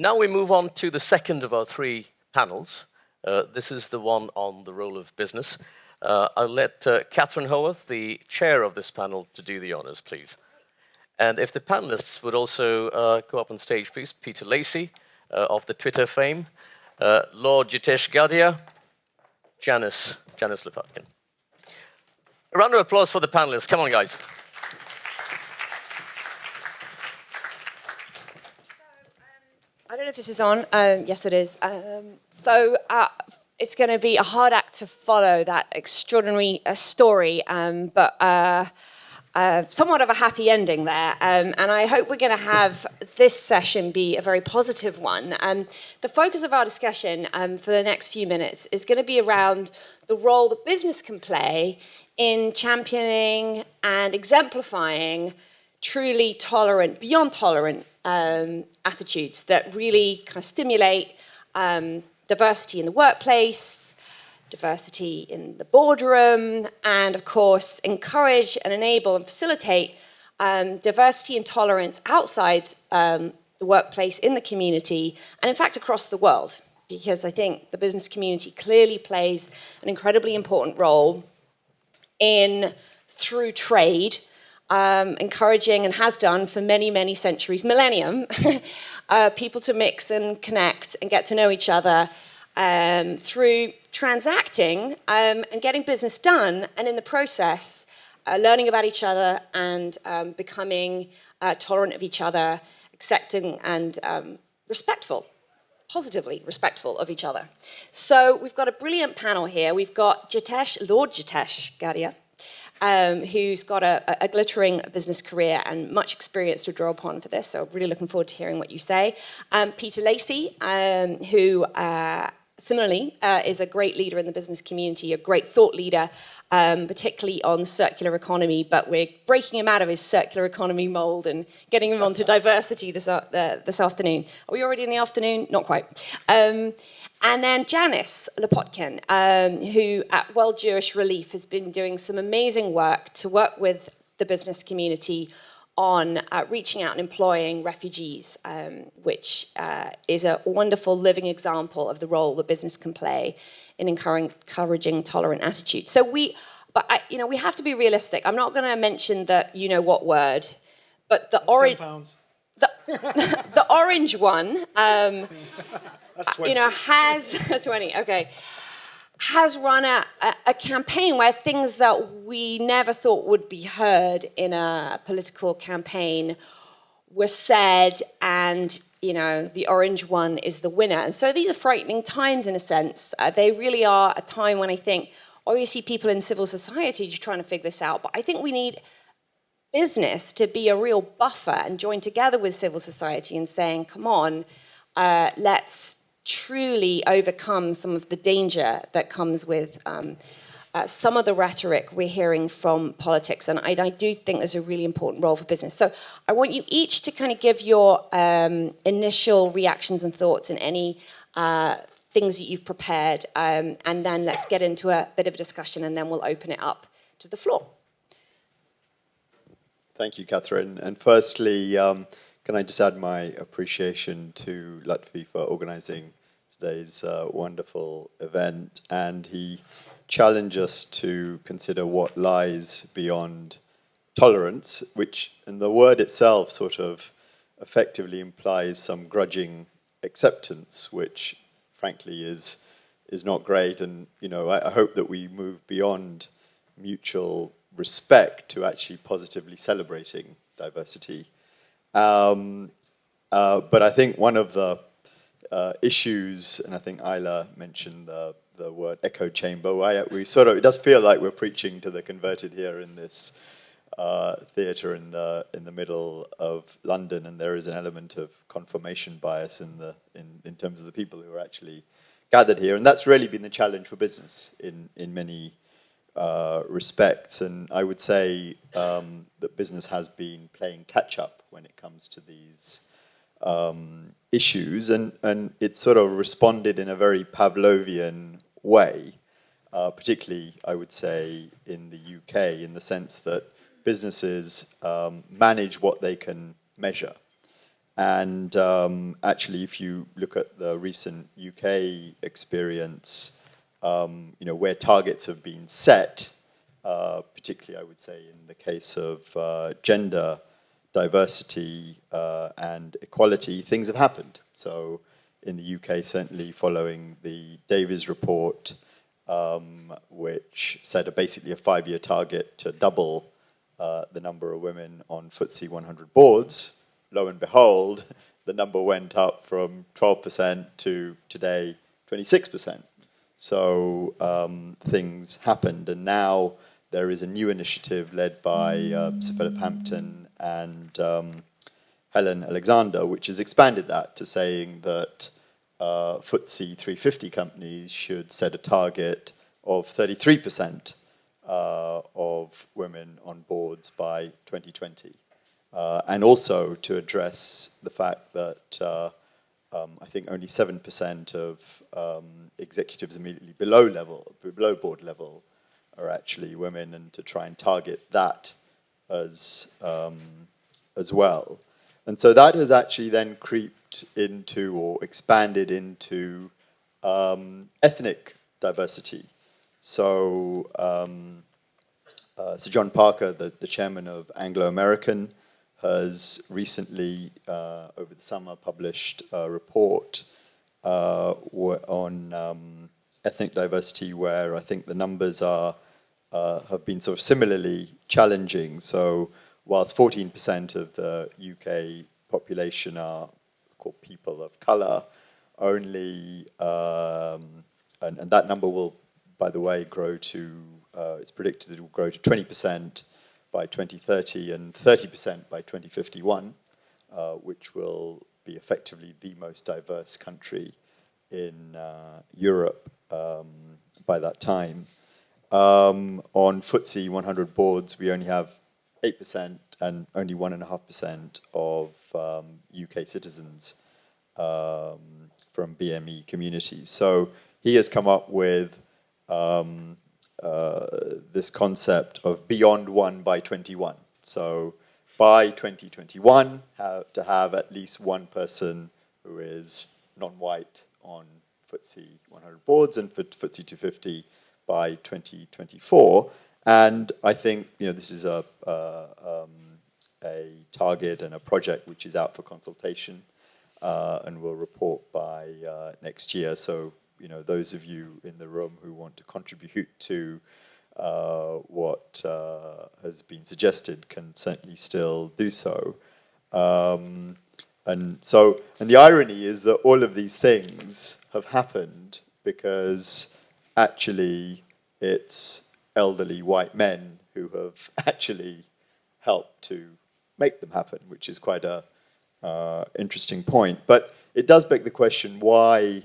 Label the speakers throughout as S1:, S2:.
S1: Now we move on to the second of our three panels. This is the one on the role of business. I'll let Catherine Howarth, the chair of this panel, to do the honors, please. And if the panelists would also go up on stage, please. Peter Lacey, of the Twitter fame, Lord Jitesh Gadia, Janice Lopatkin. A round of applause for the panelists. Come on, guys.
S2: I don't know if this is on. Yes, it is. It's going to be a hard act to follow that extraordinary story, but somewhat of a happy ending there. And I hope we're going to have this session be a very positive one. The focus of our discussion for the next few minutes is going to be around the role that business can play in championing and exemplifying truly tolerant, beyond tolerant attitudes that really kind of stimulate diversity in the workplace, diversity in the boardroom, and of course encourage and enable and facilitate diversity and tolerance outside the workplace, in the community, and in fact across the world. Because I think the business community clearly plays an incredibly important role through trade, encouraging, and has done for many, many centuries, millennium, people to mix and connect and get to know each other through transacting and getting business done, and in the process, learning about each other and becoming tolerant of each other, accepting and respectful, positively respectful of each other. So we've got a brilliant panel here. We've got Lord Jitesh Gadia, who's got a glittering business career and much experience to draw upon for this. So really looking forward to hearing what you say. Peter Lacey, who similarly is a great leader in the business community, a great thought leader, particularly on circular economy, but we're breaking him out of his circular economy mold and getting him onto diversity this afternoon. Are we already in the afternoon? Not quite. And then Janice Lopatkin, who at World Jewish Relief has been doing some amazing work to work with the business community on reaching out and employing refugees, which is a wonderful living example of the role that business can play in encouraging tolerant attitudes. So we have to be realistic. I'm not going to mention the what word, but the orange. The orange one.
S3: That's 20.
S2: Has 20. Okay. Has run a campaign where things that we never thought would be heard in a political campaign were said, and the orange one is the winner. And so these are frightening times in a sense. They really are a time when I think, obviously people in civil society are trying to figure this out, but I think we need business to be a real buffer and join together with civil society and saying, come on, let's truly overcome some of the danger that comes with some of the rhetoric we're hearing from politics. And I do think there's a really important role for business. So I want you each to kind of give your initial reactions and thoughts and any things that you've prepared. And then let's get into a bit of a discussion, and then we'll open it up to the floor.
S4: Thank you, Catherine. And firstly, can I just add my appreciation to Lutfi for organising today's wonderful event. And he challenged us to consider what lies beyond tolerance, which, and the word itself sort of effectively implies some grudging acceptance, which frankly is not great. And, I hope that we move beyond mutual respect to actually positively celebrating diversity. But I think one of the issues, and I think Ayla mentioned the word echo chamber, it does feel like we're preaching to the converted here in this theatre in the middle of London, and there is an element of confirmation bias in terms of the people who are actually gathered here, and that's really been the challenge for business in many respects. And I would say that business has been playing catch up when it comes to these issues, and it sort of responded in a very Pavlovian way, particularly I would say in the UK, in the sense that businesses manage what they can measure. And actually, if you look at the recent UK experience, where targets have been set, particularly I would say in the case of gender diversity and equality, things have happened. So in the UK, certainly following the Davies report, which set basically a 5-year target to double the number of women on FTSE 100 boards, lo and behold, the number went up from 12% to today 26%. So things happened, and now there is a new initiative led by Sir Philip Hampton and Helen Alexander, which has expanded that to saying that FTSE 350 companies should set a target of 33% of women on boards by 2020. And also to address the fact that I think only 7% of executives immediately below board level, are actually women, and to try and target that as well. And so that has actually then creeped into or expanded into ethnic diversity. So Sir John Parker, the chairman of Anglo-American, has recently, over the summer, published a report on ethnic diversity, where I think the numbers have been sort of similarly challenging. So whilst 14% of the UK population are called people of colour, only, and that number will, by the way, grow to, it's predicted it will grow to 20% by 2030 and 30% by 2051, which will be effectively the most diverse country in Europe by that time. On FTSE 100 boards, we only have 8% and only 1.5% of UK citizens from BME communities. So he has come up with this concept of beyond 1 by 21. So by 2021, to have at least one person who is non-white on FTSE 100 boards, and for FTSE 250 by 2024. And I think this is a target and a project which is out for consultation, and will report by next year. So those of you in the room who want to contribute to what has been suggested can certainly still do so. And the irony is that all of these things have happened because actually it's elderly white men who have actually helped to make them happen, which is quite a interesting point. But it does beg the question, why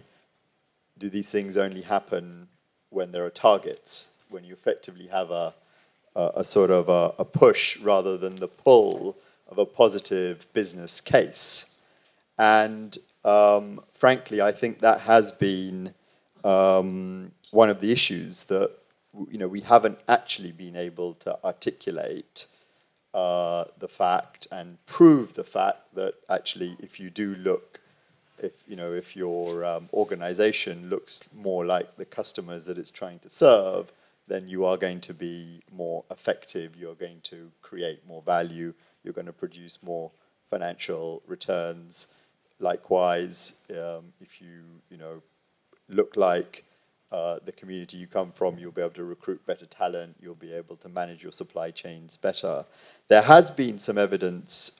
S4: do these things only happen when there are targets, when you effectively have a sort of a push rather than the pull of a positive business case? And frankly, I think that has been one of the issues, that we haven't actually been able to articulate the fact and prove the fact that actually, if you do look, if your organization looks more like the customers that it's trying to serve, then you are going to be more effective, you're going to create more value, you're going to produce more financial returns. Likewise, if you look like the community you come from, you'll be able to recruit better talent, you'll be able to manage your supply chains better. There has been some evidence,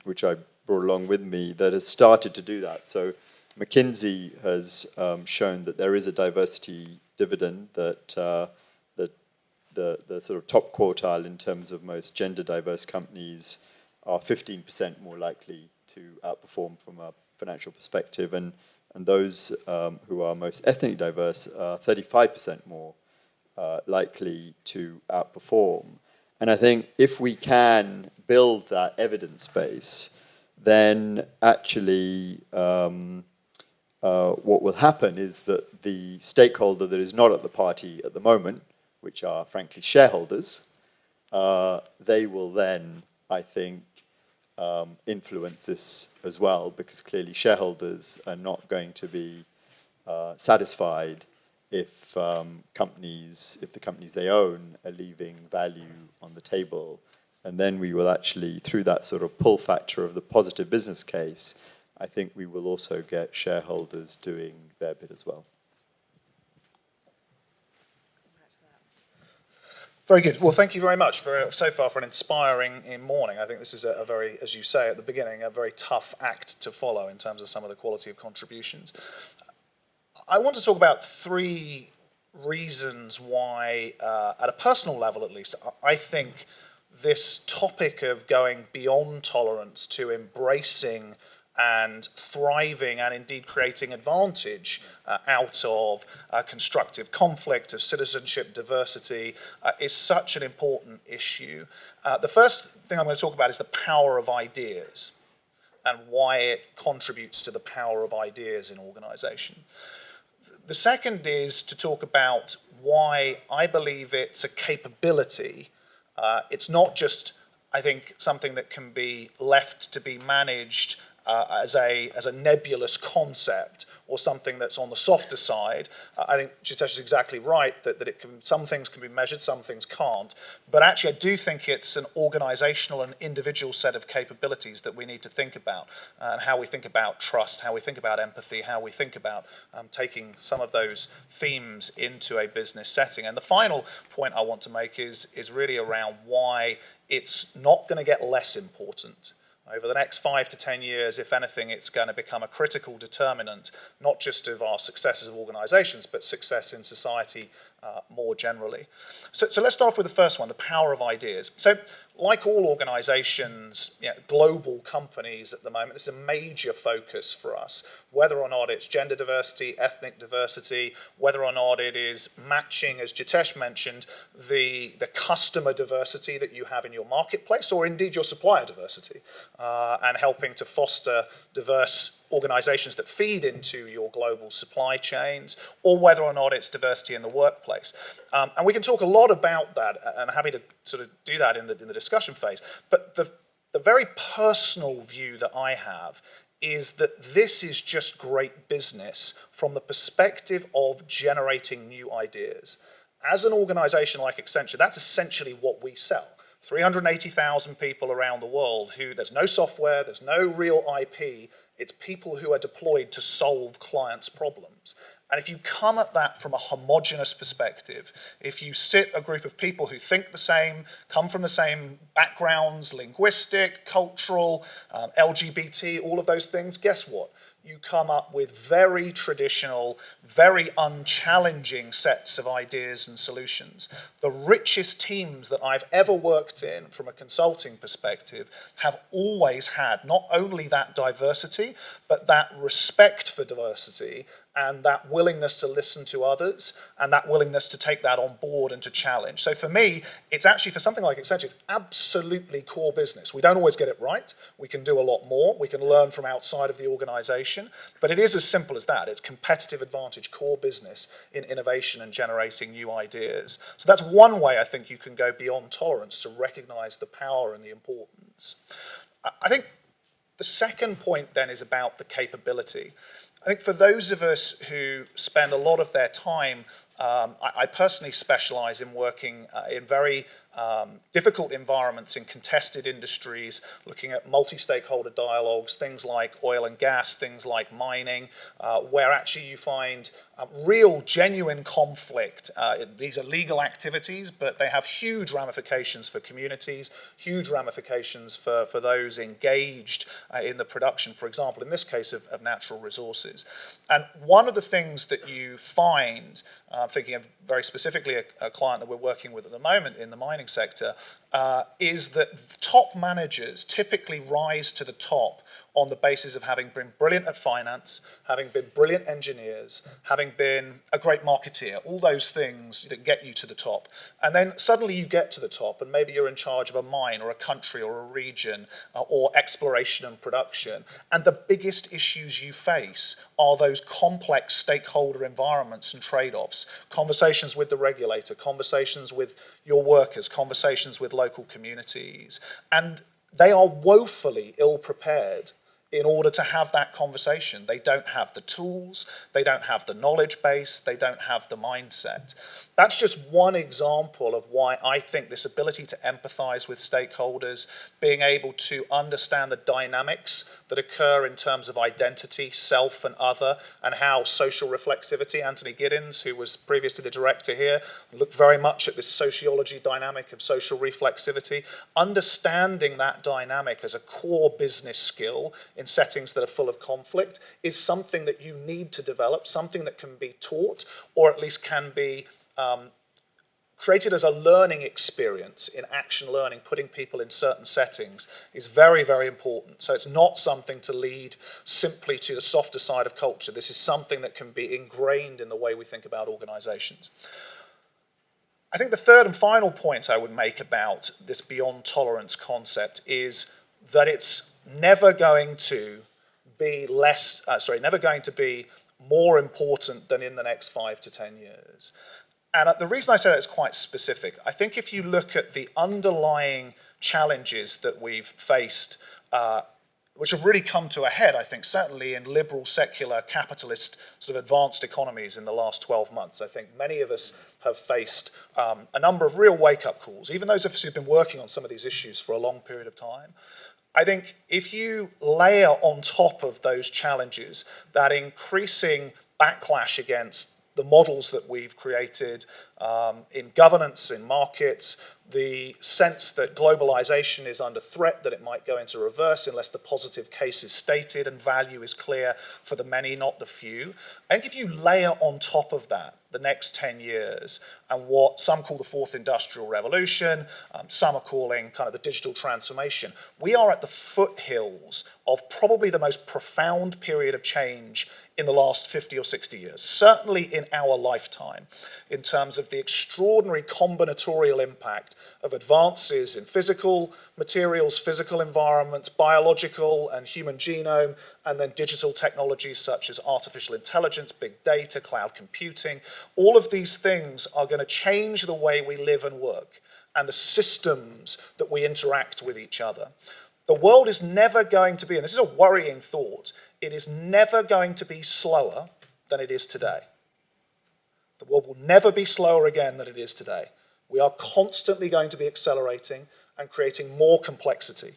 S4: which I brought along with me, that has started to do that. So McKinsey has shown that there is a diversity dividend, that the sort of top quartile in terms of most gender diverse companies are 15% more likely to outperform from a financial perspective, and those who are most ethnically diverse are 35% more likely to outperform. And I think if we can build that evidence base, then actually what will happen is that the stakeholder that is not at the party at the moment, which are frankly shareholders, they will then, I think, influence this as well, because clearly shareholders are not going to be satisfied if the companies they own are leaving value on the table. And then we will actually, through that sort of pull factor of the positive business case, I think we will also get shareholders doing their bit as well.
S3: Very good. Well, thank you very much so far for an inspiring morning. I think this is a very, as you say at the beginning, a very tough act to follow in terms of some of the quality of contributions. I want to talk about 3 reasons why, at a personal level at least, I think this topic of going beyond tolerance to embracing and thriving and indeed creating advantage out of constructive conflict, of citizenship, diversity, is such an important issue. The first thing I'm going to talk about is the power of ideas and why it contributes to the power of ideas in organisation. The second is to talk about why I believe it's a capability. It's not just, I think, something that can be left to be managed as a nebulous concept or something that's on the softer side. I think Jitesh is exactly right that some things can be measured, some things can't. But actually, I do think it's an organisational and individual set of capabilities that we need to think about, and how we think about trust, how we think about empathy, how we think about taking some of those themes into a business setting. And the final point I want to make is really around why it's not going to get less important. Over the next 5 to 10 years, if anything, it's going to become a critical determinant, not just of our successes of organisations, but success in society more generally. So let's start off with the first one, the power of ideas. So like all organisations, global companies at the moment, it's a major focus for us, whether or not it's gender diversity, ethnic diversity, whether or not it is matching, as Jitesh mentioned, the customer diversity that you have in your marketplace, or indeed your supplier diversity, and helping to foster diverse organisations that feed into your global supply chains, or whether or not it's diversity in the workplace. And we can talk a lot about that, and I'm happy to sort of do that in the discussion phase. But the very personal view that I have is that this is just great business from the perspective of generating new ideas. As an organisation like Accenture, that's essentially what we sell. 380,000 people around the world who, there's no software, there's no real IP, it's people who are deployed to solve clients' problems. And if you come at that from a homogenous perspective, if you sit a group of people who think the same, come from the same backgrounds, linguistic, cultural, LGBT, all of those things, guess what? You come up with very traditional, very unchallenging sets of ideas and solutions. The richest teams that I've ever worked in from a consulting perspective have always had not only that diversity, but that respect for diversity and that willingness to listen to others and that willingness to take that on board and to challenge. So for me, it's actually, for something like Accenture, it's absolutely core business. We don't always get it right. We can do a lot more. We can learn from outside of the organization. But it is as simple as that. It's competitive advantage, core business in innovation and generating new ideas. So that's one way I think you can go beyond tolerance to recognize the power and the importance. I think the second point then is about the capability. I think for those of us who spend a lot of their time, I personally specialize in working in very difficult environments in contested industries, looking at multi-stakeholder dialogues, things like oil and gas, things like mining, where actually you find real, genuine conflict. These are legal activities, but they have huge ramifications for communities, huge ramifications for those engaged in the production, for example, in this case of natural resources. And one of the things that you find, thinking of very specifically a client that we're working with at the moment in the mining sector, is that top managers typically rise to the top on the basis of having been brilliant at finance, having been brilliant engineers, having been a great marketeer, all those things that get you to the top. And then suddenly you get to the top and maybe you're in charge of a mine or a country or a region or exploration and production. And the biggest issues you face are those complex stakeholder environments and trade-offs, conversations with the regulator, conversations with your workers, conversations with local communities. And they are woefully ill-prepared in order to have that conversation. They don't have the tools, they don't have the knowledge base, they don't have the mindset. That's just one example of why I think this ability to empathize with stakeholders, being able to understand the dynamics that occur in terms of identity, self and other, and how social reflexivity, Anthony Giddens, who was previously the director here, looked very much at this sociology dynamic of social reflexivity. Understanding that dynamic as a core business skill in settings that are full of conflict is something that you need to develop, something that can be taught, or at least can be created as a learning experience in action learning, putting people in certain settings is very, very important. So it's not something to lead simply to the softer side of culture. This is something that can be ingrained in the way we think about organizations. I think the third and final point I would make about this beyond tolerance concept is that it's never going to be never going to be more important than in the next 5 to 10 years. And the reason I say that is quite specific. I think if you look at the underlying challenges that we've faced, which have really come to a head, I think, certainly in liberal, secular, capitalist, sort of advanced economies in the last 12 months. I think many of us have faced a number of real wake-up calls, even those of us who've been working on some of these issues for a long period of time. I think if you layer on top of those challenges that increasing backlash against the models that we've created in governance, in markets, the sense that globalization is under threat, that it might go into reverse unless the positive case is stated and value is clear for the many, not the few. I think if you layer on top of that the next 10 years and what some call the fourth industrial revolution, some are calling kind of the digital transformation, we are at the foothills of probably the most profound period of change in the last 50 or 60 years, certainly in our lifetime, in terms of the extraordinary combinatorial impact of advances in physical materials, physical environments, biological and human genome, and then digital technologies such as artificial intelligence, big data, cloud computing. All of these things are going to change the way we live and work and the systems that we interact with each other. The world is never going to be, and this is a worrying thought, it is never going to be slower than it is today. The world will never be slower again than it is today. We are constantly going to be accelerating and creating more complexity.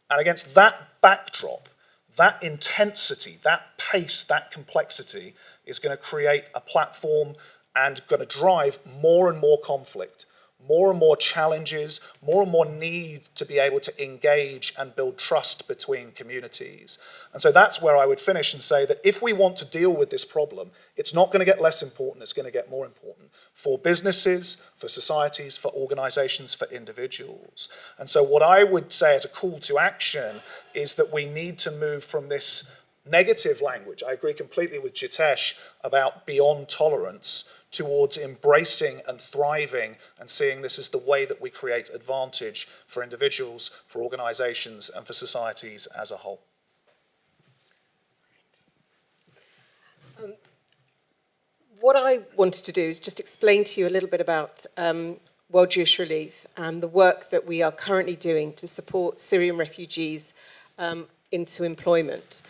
S3: And against that backdrop, that intensity, that pace, that complexity is going to create a platform and going to drive more and more conflict, more and more challenges, more and more need to be able to engage and build trust between communities. And so that's where I would finish and say that if we want to deal with this problem, it's not going to get less important, it's going to get more important for businesses, for societies, for organizations, for individuals. And so what I would say as a call to action is that we need to move from this negative language, I agree completely with Jitesh about beyond tolerance, towards embracing and thriving and seeing this as the way that we create advantage for individuals, for organizations, and for societies as a whole.
S5: What I wanted to do is just explain to you a little bit about World Jewish Relief and the work that we are currently doing to support Syrian refugees into employment.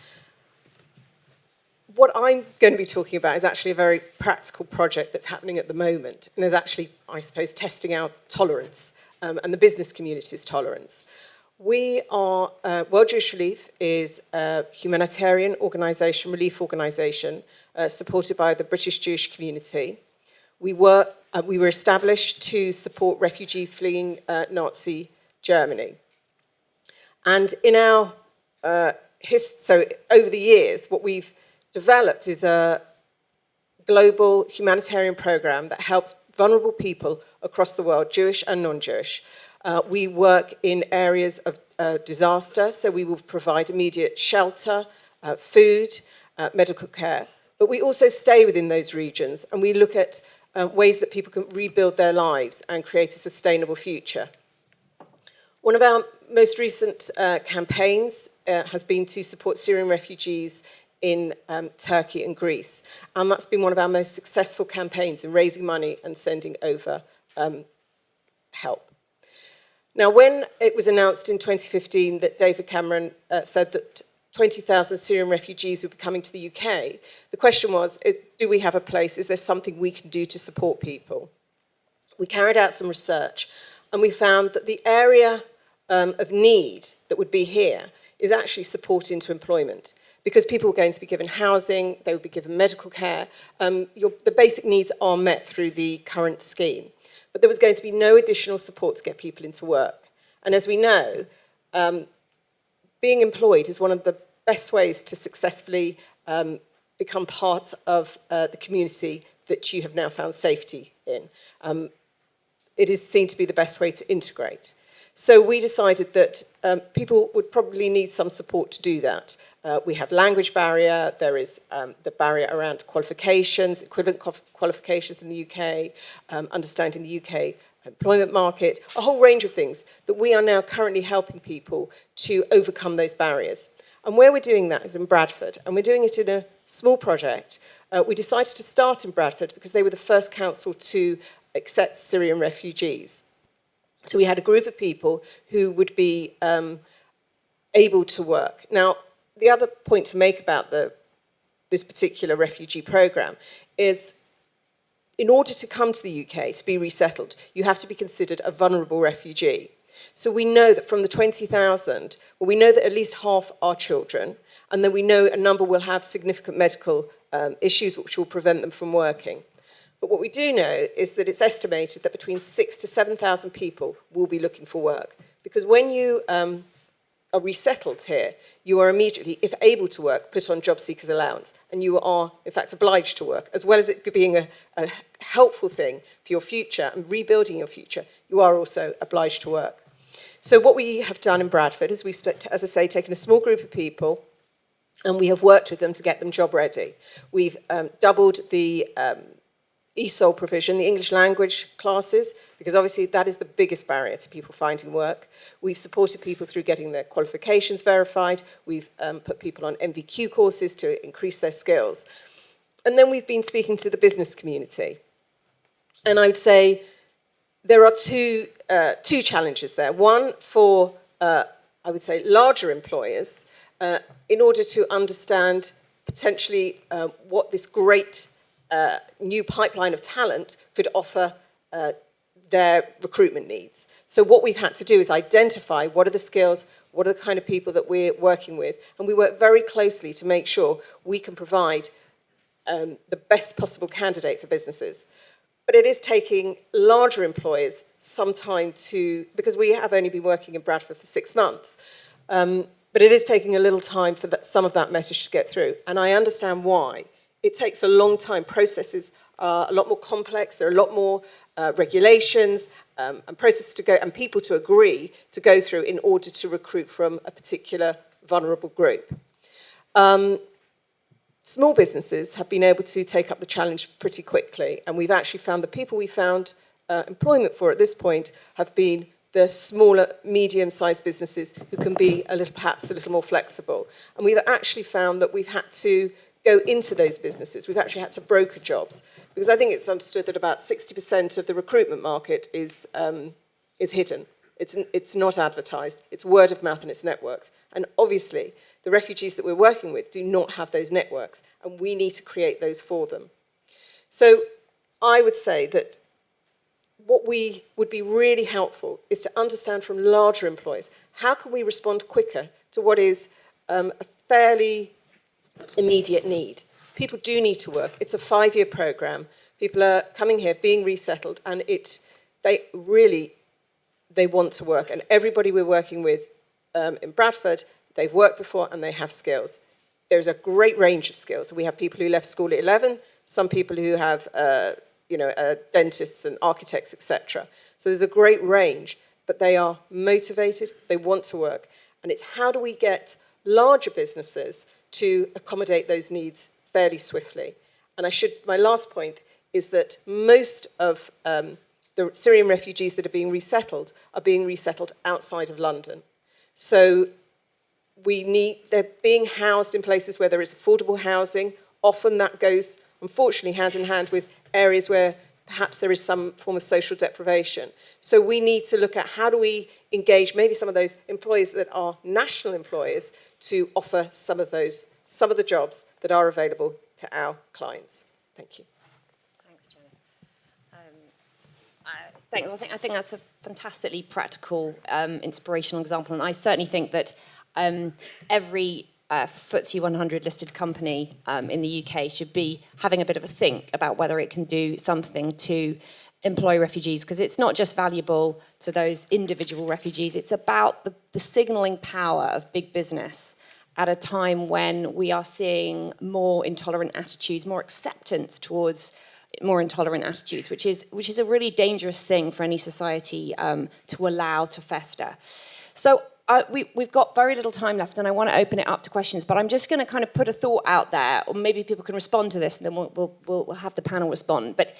S5: What I'm going to be talking about is actually a very practical project that's happening at the moment and is actually, I suppose, testing our tolerance and the business community's tolerance. We are, World Jewish Relief is a humanitarian organisation, relief organisation, supported by the British Jewish community. We were established to support refugees fleeing Nazi Germany. And in our, so over the years, what we've developed is a global humanitarian program that helps vulnerable people across the world, Jewish and non-Jewish. We work in areas of disaster, so we will provide immediate shelter, food, medical care, but we also stay within those regions and we look at ways that people can rebuild their lives and create a sustainable future. One of our most recent campaigns has been to support Syrian refugees in Turkey and Greece. And that's been one of our most successful campaigns in raising money and sending over help. Now, when it was announced in 2015 that David Cameron said that 20,000 Syrian refugees would be coming to the UK, the question was, do we have a place? Is there something we can do to support people? We carried out some research, and we found that the area of need that would be here is actually support into employment, because people were going to be given housing, they would be given medical care. The basic needs are met through the current scheme. But there was going to be no additional support to get people into work. And as we know, being employed is one of the best ways to successfully become part of the community that you have now found safety in. It is seen to be the best way to integrate. So we decided that people would probably need some support to do that. We have language barrier, there is the barrier around qualifications, equivalent qualifications in the UK, understanding the UK employment market, a whole range of things that we are now currently helping people to overcome those barriers. And where we're doing that is in Bradford, and we're doing it in a small project. We decided to start in Bradford because they were the first council to accept Syrian refugees. So we had a group of people who would be able to work. Now, the other point to make about this particular refugee programme is, in order to come to the UK, to be resettled, you have to be considered a vulnerable refugee. So we know that from the 20,000, well, we know that at least half are children, and then we know a number will have significant medical issues which will prevent them from working. But what we do know is that it's estimated that between 6,000 to 7,000 people will be looking for work. Because when you are resettled here, you are immediately, if able to work, put on job seekers allowance. And you are, in fact, obliged to work. As well as it being a helpful thing for your future and rebuilding your future, you are also obliged to work. So what we have done in Bradford is we've, as I say, taken a small group of people and we have worked with them to get them job ready. We've doubled the ESOL provision, the English language classes, because obviously that is the biggest barrier to people finding work. We've supported people through getting their qualifications verified. We've put people on MVQ courses to increase their skills. And then we've been speaking to the business community. And I would say there are two challenges there. One for, I would say, larger employers, in order to understand potentially what this great new pipeline of talent could offer their recruitment needs. So what we've had to do is identify what are the skills, what are the kind of people that we're working with, and we work very closely to make sure we can provide the best possible candidate for businesses. But it is taking larger employers some time to, because we have only been working in Bradford for 6 months, but it is taking a little time for some of that message to get through. And I understand why. It takes a long time. Processes are a lot more complex. There are a lot more regulations and processes to go, and people to agree to go through in order to recruit from a particular vulnerable group. Small businesses have been able to take up the challenge pretty quickly, and we've actually found the people we found employment for at this point have been the smaller, medium-sized businesses who can be perhaps a little more flexible. And we've actually found that we've had to go into those businesses. We've actually had to broker jobs, because I think it's understood that about 60% of the recruitment market is hidden. It's not advertised. It's word of mouth and it's networks. And obviously, the refugees that we're working with do not have those networks, and we need to create those for them. So I would say that what we would be really helpful is to understand from larger employers, how can we respond quicker to what is a fairly immediate need? People do need to work. It's a 5-year programme. People are coming here, being resettled, and they want to work. And everybody we're working with in Bradford, they've worked before and they have skills. There's a great range of skills. We have people who left school at 11, some people who have dentists and architects, etc. So there's a great range, but they are motivated, they want to work. And it's how do we get larger businesses to accommodate those needs fairly swiftly. And my last point is that most of the Syrian refugees that are being resettled outside of London. So they're being housed in places where there is affordable housing. Often that goes, unfortunately, hand in hand with areas where perhaps there is some form of social deprivation. So we need to look at how do we engage maybe some of those employees that are national employers to offer some of the jobs that are available to our clients. Thank you.
S2: Thanks, Janice. I think that's a fantastically practical, inspirational example, and I certainly think that every FTSE 100 listed company in the UK should be having a bit of a think about whether it can do something to employ refugees, because it's not just valuable to those individual refugees, it's about the signalling power of big business at a time when we are seeing more intolerant attitudes, more acceptance towards more intolerant attitudes, which is a really dangerous thing for any society to allow to fester. So we've got very little time left, and I want to open it up to questions, but I'm just going to kind of put a thought out there, or maybe people can respond to this, and then we'll have the panel respond. But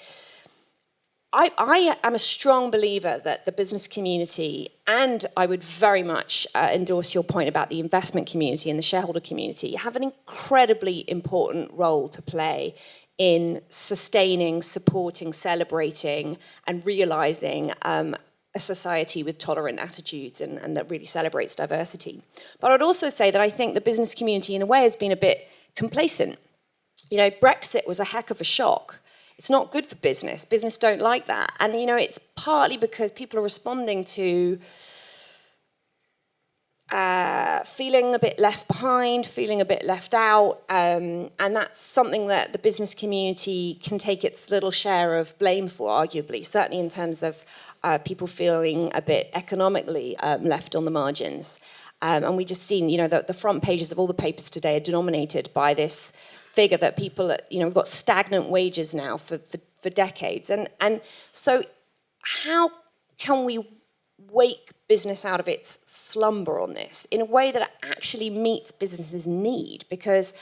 S2: I am a strong believer that the business community, and I would very much endorse your point about the investment community and the shareholder community, have an incredibly important role to play in sustaining, supporting, celebrating, and realizing a society with tolerant attitudes and that really celebrates diversity. But I'd also say that I think the business community, in a way, has been a bit complacent. You know, Brexit was a heck of a shock. It's not good for business. Business don't like that. And, you know, it's partly because people are responding to feeling a bit left behind, feeling a bit left out, and that's something that the business community can take its little share of blame for, arguably, certainly in terms of people feeling a bit economically left on the margins. And we just seen, you know, the front pages of all the papers today are denominated by this figure that people, you know, we've got stagnant wages now for decades. And so how can we wake business out of its slumber on this in a way that actually meets businesses' need? Because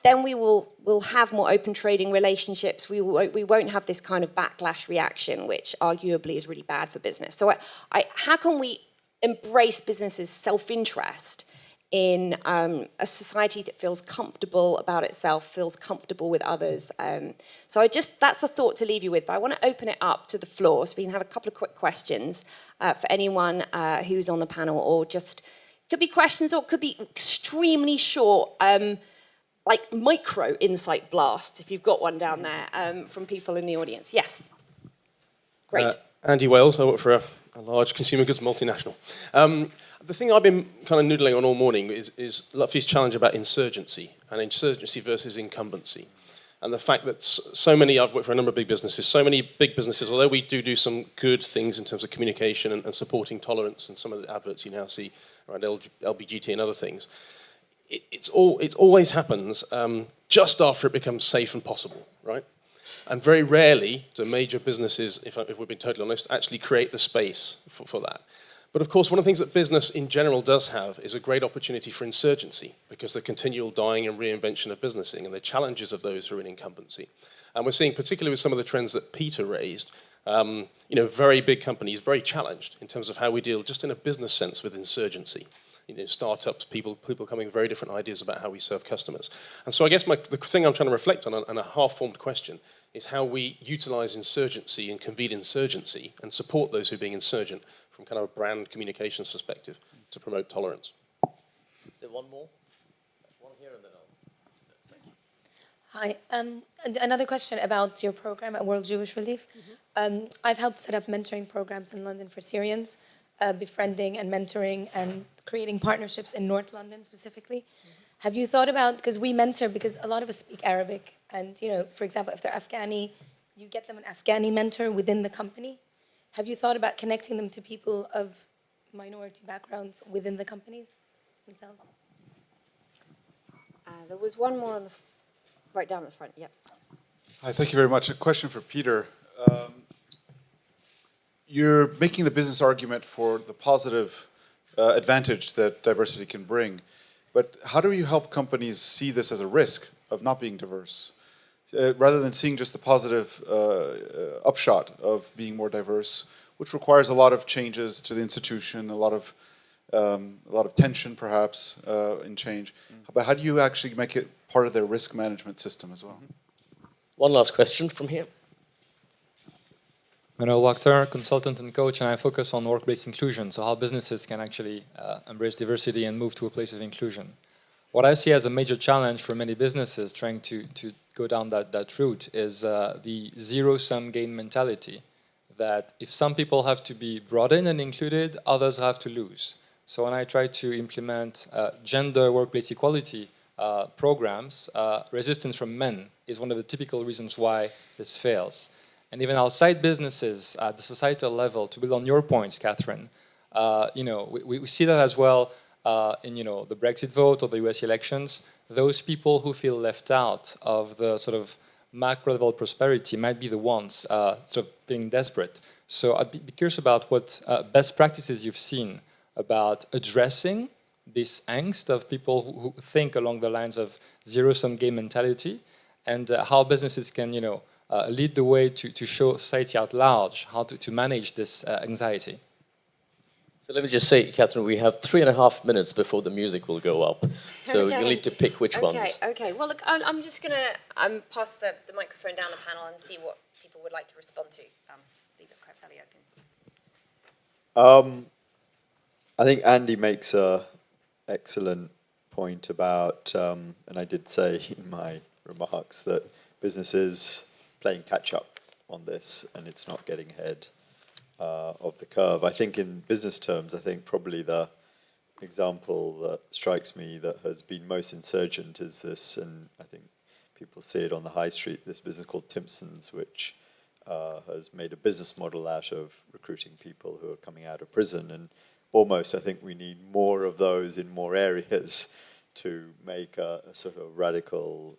S2: then we'll have more open trading relationships. We won't have this kind of backlash reaction, which arguably is really bad for business. So how can we embrace businesses' self-interest in a society that feels comfortable about itself, feels comfortable with others? So that's a thought to leave you with. But I want to open it up to the floor so we can have a couple of quick questions for anyone who's on the panel, or just could be questions or could be extremely short, like micro insight blasts, if you've got one down there from people in the audience. Yes. Great.
S6: Andy Wales, I work for a large consumer goods multinational. The thing I've been kind of noodling on all morning is Lutfi's challenge about insurgency, and insurgency versus incumbency. And the fact that so many, I've worked for a number of big businesses, so many big businesses, although we do some good things in terms of communication and supporting tolerance and some of the adverts you now see around LBGT and other things, it always happens just after it becomes safe and possible, right? And very rarely do major businesses, if we're being totally honest, actually create the space for that. But of course, one of the things that business in general does have is a great opportunity for insurgency, because the continual dying and reinvention of businessing and the challenges of those who are in incumbency. And we're seeing, particularly with some of the trends that Peter raised, very big companies very challenged in terms of how we deal, just in a business sense, with insurgency. You know, startups, people coming with very different ideas about how we serve customers. And so I guess the thing I'm trying to reflect on, and a half-formed question, is how we utilize insurgency and convene insurgency and support those who are being insurgent from kind of a brand communications perspective to promote tolerance.
S1: Is there one more? One here and then
S7: Hi. Another question about your program at World Jewish Relief. Mm-hmm. I've helped set up mentoring programs in London for Syrians, befriending and mentoring and creating partnerships in North London specifically. Mm-hmm. Have you thought about, because we mentor, because a lot of us speak Arabic, and, you know, for example, if they're Afghani, you get them an Afghani mentor within the company. Have you thought about connecting them to people of minority backgrounds within the companies themselves?
S2: There was one more right down the front. Yep.
S8: Hi, thank you very much. A question for Peter. You're making the business argument for the positive advantage that diversity can bring, but how do you help companies see this as a risk of not being diverse? Rather than seeing just the positive upshot of being more diverse, which requires a lot of changes to the institution, a lot of tension perhaps in change. But how do you actually make it part of their risk management system as well?
S1: One last question from here.
S9: Manuel Wachter, consultant and coach, and I focus on workplace inclusion, so how businesses can actually embrace diversity and move to a place of inclusion. What I see as a major challenge for many businesses trying to go down that route is the zero-sum game mentality, that if some people have to be brought in and included, others have to lose. So when I try to implement gender workplace equality programs, resistance from men is one of the typical reasons why this fails. And even outside businesses at the societal level, to build on your points, Catherine, we see that as well in the Brexit vote or the US elections. Those people who feel left out of the sort of macro level prosperity might be the ones sort of being desperate. So I'd be curious about what best practices you've seen about addressing this angst of people who think along the lines of zero-sum game mentality, and how businesses can, lead the way to show society at large how to manage this anxiety.
S1: So let me just say, Catherine, we have 3.5 minutes before the music will go up. So you'll need to pick which ones.
S2: Okay. Well, look, I'm just going to pass the microphone down the panel and see what people would like to respond to. Leave it quite fairly open.
S4: I think Andy makes an excellent point about, and I did say in my remarks that businesses playing catch up on this, and it's not getting ahead of the curve. I think in business terms, I think probably the example that strikes me that has been most insurgent is this, and I think people see it on the high street, this business called Timpson's, which has made a business model out of recruiting people who are coming out of prison, and almost I think we need more of those in more areas to make a sort of radical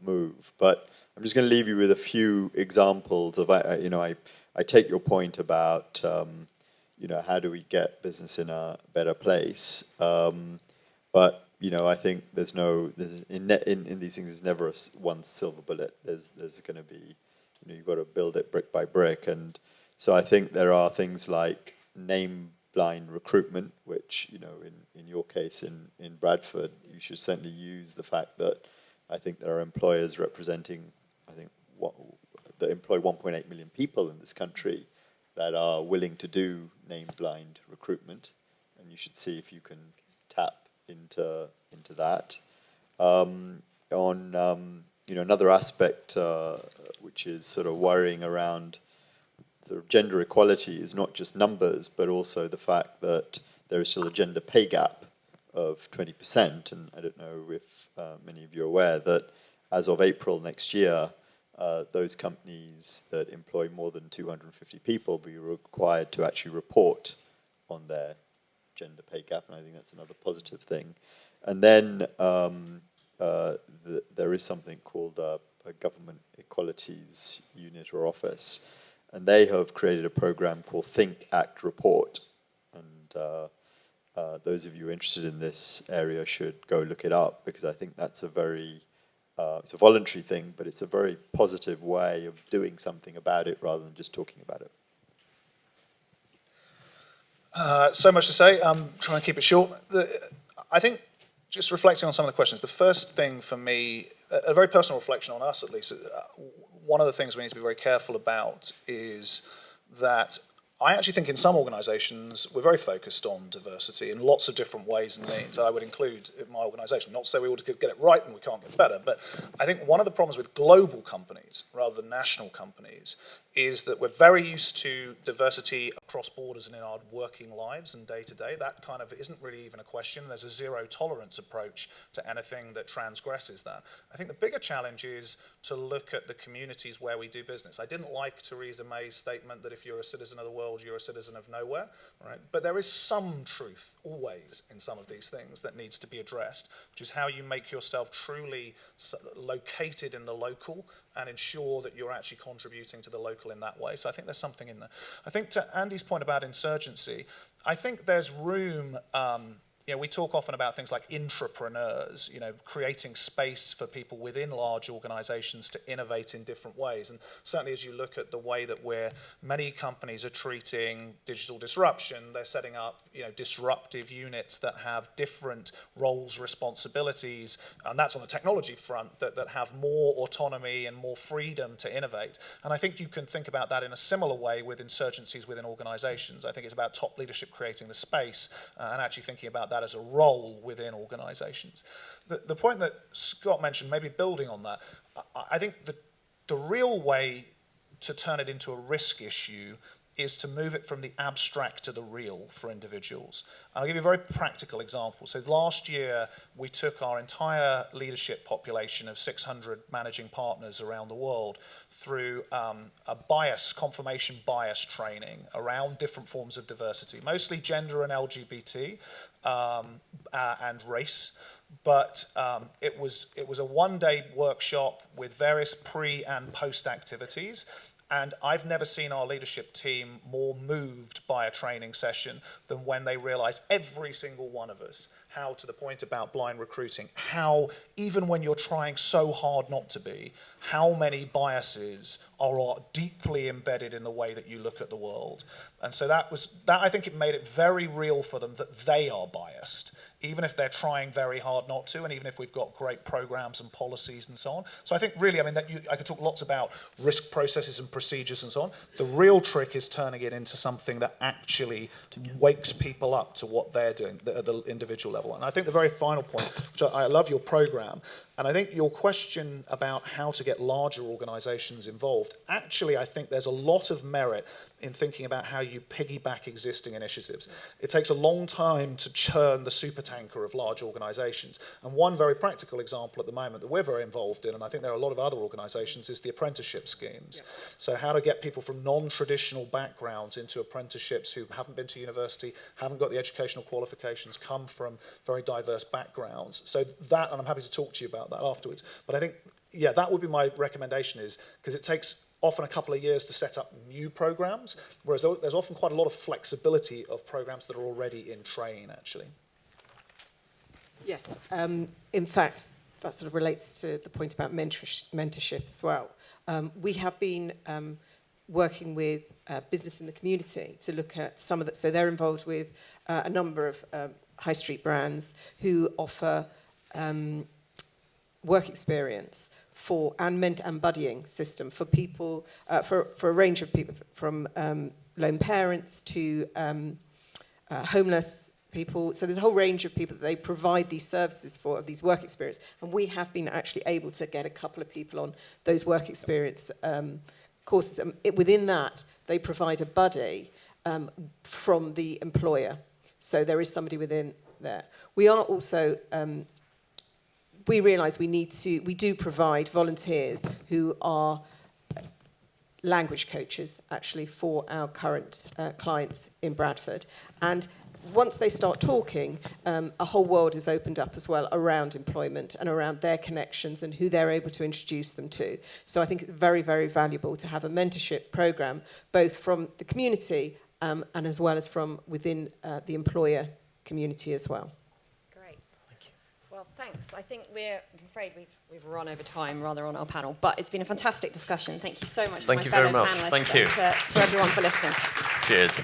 S4: move. But I'm just going to leave you with a few examples of, I take your point about, how do we get business in a better place? But I think in these things there's never one silver bullet. There's going to be, you've got to build it brick by brick. And so I think there are things like name-blind recruitment, which, in your case in Bradford, you should certainly use the fact that I think there are employers representing, that employ 1.8 million people in this country that are willing to do name-blind recruitment, and you should see if you can tap into that. Another aspect which is sort of worrying around sort of gender equality is not just numbers, but also the fact that there is still a gender pay gap of 20%, and I don't know if many of you are aware that as of April next year, those companies that employ more than 250 people will be required to actually report on their gender pay gap, and I think that's another positive thing. And then there is something called a government equalities unit or office, and they have created a program called Think, Act, Report. And those of you interested in this area should go look it up, because I think that's it's a voluntary thing, but it's a very positive way of doing something about it rather than just talking about it.
S3: So much to say. I'm trying to keep it short. I think just reflecting on some of the questions, the first thing for me, a very personal reflection on us at least, one of the things we need to be very careful about is that I actually think in some organisations we're very focused on diversity in lots of different ways and means. I would include in my organisation, not to say we ought to get it right and we can't get better, but I think one of the problems with global companies rather than national companies is that we're very used to diversity across borders and in our working lives and day to day. That kind of isn't really even a question. There's a zero tolerance approach to anything that transgresses that. I think the bigger challenge is to look at the communities where we do business. I didn't like Theresa May's statement that if you're a citizen of the world, you're a citizen of nowhere, right? But there is some truth always in some of these things that needs to be addressed, which is how you make yourself truly located in the local and ensure that you're actually contributing to the local in that way. So I think there's something in there. I think to Andy's point about insurgency, I think there's room we talk often about things like intrapreneurs, creating space for people within large organizations to innovate in different ways. And certainly as you look at the way that many companies are treating digital disruption, they're setting up, disruptive units that have different roles, responsibilities, and that's on the technology front, that have more autonomy and more freedom to innovate. And I think you can think about that in a similar way with insurgencies within organizations. I think it's about top leadership creating the space and actually thinking about that as a role within organizations. The point that Scott mentioned, maybe building on that, I think the real way to turn it into a risk issue is to move it from the abstract to the real for individuals. And I'll give you a very practical example. So last year, we took our entire leadership population of 600 managing partners around the world through a confirmation bias training around different forms of diversity, mostly gender and LGBT and race. But it was a one-day workshop with various pre and post activities. And I've never seen our leadership team more moved by a training session than when they realized, every single one of us, how, to the point about blind recruiting, how, even when you're trying so hard not to be, how many biases are deeply embedded in the way that you look at the world. And so that I think it made it very real for them that they are biased, even if they're trying very hard not to, and even if we've got great programs and policies and so on. So I think really, I could talk lots about risk processes and procedures and so on. The real trick is turning it into something that actually wakes people up to what they're doing at the individual level. And I think the very final point, which I love your program, and I think your question about how to get larger organizations involved, actually I think there's a lot of merit in thinking about how you piggyback existing initiatives. It takes a long time to churn the supertanker of large organizations. And one very practical example at the moment that we're very involved in, and I think there are a lot of other organizations, is the apprenticeship schemes. Yeah. So how to get people from non-traditional backgrounds into apprenticeships who haven't been to university, haven't got the educational qualifications, come from very diverse backgrounds. So that, and I'm happy to talk to you about that afterwards, but I think, yeah, that would be my recommendation, is because it takes often a couple of years to set up new programs, whereas there's often quite a lot of flexibility of programs that are already in train, actually.
S5: Yes, in fact, that sort of relates to the point about mentorship as well. We have been working with business in the community to look at some of that. So they're involved with a number of high street brands who offer work experience and buddying system for people, for a range of people, from lone parents to homeless people. So there's a whole range of people that they provide these services for, of these work experience. And we have been actually able to get a couple of people on those work experience courses. Within that, they provide a buddy from the employer. So there is somebody within there. We are also, we realise we do provide volunteers who are language coaches, actually, for our current clients in Bradford. And once they start talking, a whole world is opened up as well around employment and around their connections and who they're able to introduce them to. So I think it's very, very valuable to have a mentorship programme, both from the community and as well as from within the employer community as well.
S2: Great. Thank you. Well, thanks. I think I'm afraid we've run over time rather on our panel, but it's been a fantastic discussion. Thank you so much to my fellow panellists.
S1: Thank you very much. Thank you.
S2: And to everyone for listening.
S1: Cheers.